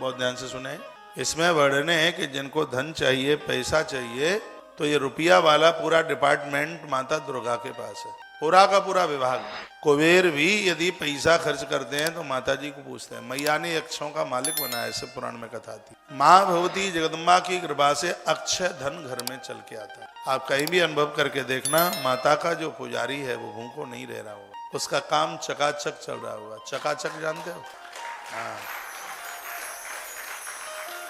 बहुत ध्यान से सुने। इसमें वर्णन है कि जिनको धन चाहिए, पैसा चाहिए, तो ये रुपया वाला पूरा डिपार्टमेंट माता दुर्गा के पास है, पूरा का पूरा विभाग। कुबेर भी यदि पैसा खर्च करते हैं तो माता जी को पूछते हैं। मैया ने अक्षयों का मालिक बनाया, ऐसे पुराण में कथा थी। माँ भगवती जगदम्बा की कृपा से अक्षय धन घर में चल के आता है। आप कहीं भी अनुभव करके देखना, माता का जो पुजारी है वो भूखों नहीं रह रहा होगा, उसका काम चकाचक चल रहा होगा। चकाचक जानते हो? हाँ।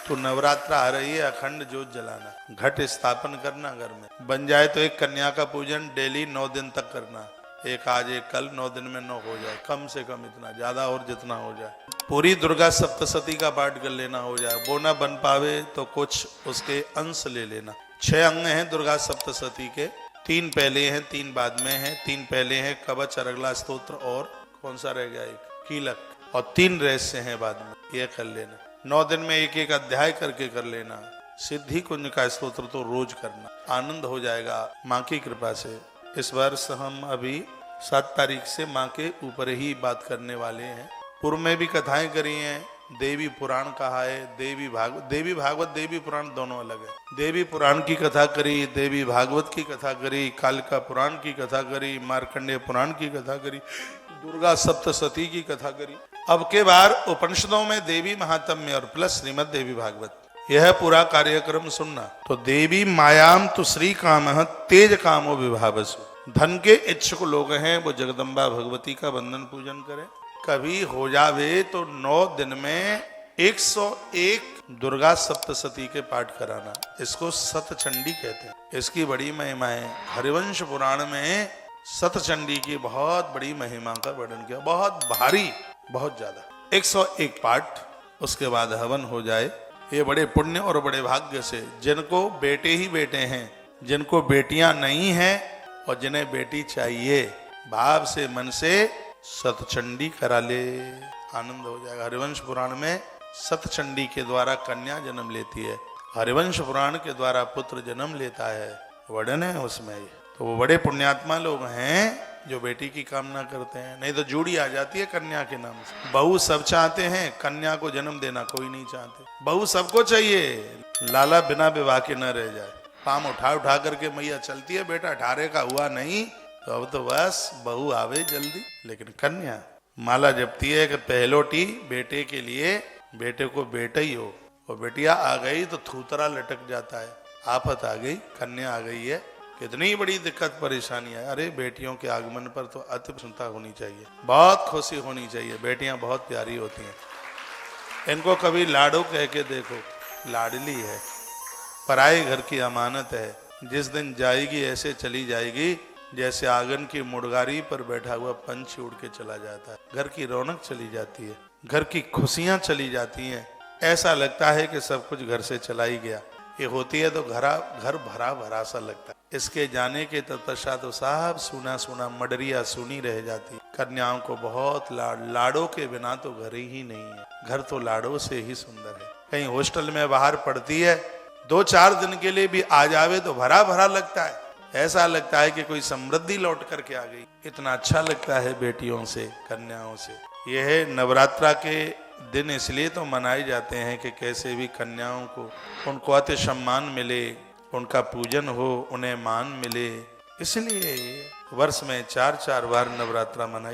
तो नवरात्र आ रही है, अखंड ज्योत जलाना, घट स्थापन करना, घर में बन जाए तो एक कन्या का पूजन डेली 9 दिन तक करना। एक आज एक कल, 9 दिन में 9 हो जाए, कम से कम इतना, ज्यादा और जितना हो जाए। पूरी दुर्गा सप्तशती का पाठ कर लेना, हो जाए। वो ना बन पावे तो कुछ उसके अंश ले लेना। 6 अंग हैं दुर्गा सप्तशती के, 3 पहले हैं, 3 बाद में हैं। 3 पहले हैं कवच, अरगला स्तोत्र, और कौन सा रह गया? एक कीलक, और 3 रहस्य हैं बाद में। ये कर लेना। 9 दिन में एक एक अध्याय करके कर लेना। सिद्धि कुंज का स्तोत्र तो रोज करना, आनंद हो जाएगा माँ की कृपा से। इस वर्ष हम अभी 7 तारीख से माँ के ऊपर ही बात करने वाले हैं। पूर्व में भी कथाएं करी हैं, देवी पुराण कहा है, देवी भागवत देवी पुराण दोनों अलग है। देवी पुराण की कथा करी, देवी भागवत की कथा करी, कालिका पुराण की कथा करी, मार्कंडेय पुराण की कथा करी, दुर्गा सप्तशती की कथा करी। अब के बार उपनिषदों में देवी महात्म्य और प्लस श्रीमद देवी भागवत, यह पूरा कार्यक्रम सुनना। तो देवी मायाम तो श्री काम तेज कामो विभावसु। धन के इच्छुक लोग हैं वो जगदम्बा भगवती का वंदन पूजन करें। कभी हो जावे तो 9 दिन में 101 दुर्गा सप्तशती के पाठ कराना। इसको सतचंडी कहते हैं। इसकी बड़ी महिमा है। हरिवंश पुराण में सतचंडी की बहुत बड़ी महिमा का वर्णन किया, बहुत भारी, बहुत ज्यादा। 101 पाठ, उसके बाद हवन हो जाए। ये बड़े पुण्य और बड़े भाग्य से, जिनको बेटे ही बेटे हैं, जिनको बेटियां नहीं हैं, और जिन्हें बेटी चाहिए, भाव से मन से सतचंडी करा ले, आनंद हो जाएगा। हरिवंश पुराण में सतचंडी के द्वारा कन्या जन्म लेती है, हरिवंश पुराण के द्वारा पुत्र जन्म लेता है, वर्णन है उसमें। तो वो बड़े पुण्यात्मा लोग हैं जो बेटी की कामना करते हैं। नहीं तो जूड़ी आ जाती है कन्या के नाम से। बहू सब चाहते हैं, कन्या को जन्म देना कोई नहीं चाहते। बहू सबको चाहिए, लाला बिना विवाह के न रह जाए। पाम उठा उठा करके मैया चलती है, बेटा 18 का हुआ नहीं तो अब तो बस बहू आवे जल्दी। लेकिन कन्या माला जपती है कि पहलोटी बेटे के लिए, बेटे को बेटा ही हो, और बेटिया आ गई तो थूतरा लटक जाता है। आफत आ गई, कन्या आ गई है, कितनी बड़ी दिक्कत परेशानी है। अरे बेटियों के आगमन पर तो अति प्रसन्नता होनी चाहिए, बहुत खुशी होनी चाहिए। बेटियां बहुत प्यारी होती हैं। इनको कभी लाडो कह के देखो, लाडली है, पराए घर की अमानत है। जिस दिन जाएगी ऐसे चली जाएगी जैसे आंगन की मुड़गारी पर बैठा हुआ पंछी उड़ के चला जाता है। घर की रौनक चली जाती है, घर की खुशियां चली जाती हैं। ऐसा लगता है कि सब कुछ घर से चला ही गया। ये होती है तो घर भरा भरा सा लगता है। इसके जाने के तत्पश्चात तो साहब सूना सूना, मडरिया सूनी रह जाती। कन्याओं को बहुत लाड़ों के बिना तो घर ही नहीं है। घर तो लाड़ों से ही सुंदर है। कहीं हॉस्टल में बाहर पड़ती है, 2-4 दिन के लिए भी आ जावे तो भरा भरा लगता है। ऐसा लगता है कि कोई समृद्धि लौट करके आ गई। इतना अच्छा लगता है बेटियों से, कन्याओं से। यह नवरात्रा के दिन इसलिए तो मनाए जाते हैं कि कैसे भी कन्याओं को, उनको अति सम्मान मिले, उनका पूजन हो, उन्हें मान मिले। इसलिए वर्ष में 4-4 बार नवरात्रा मनाई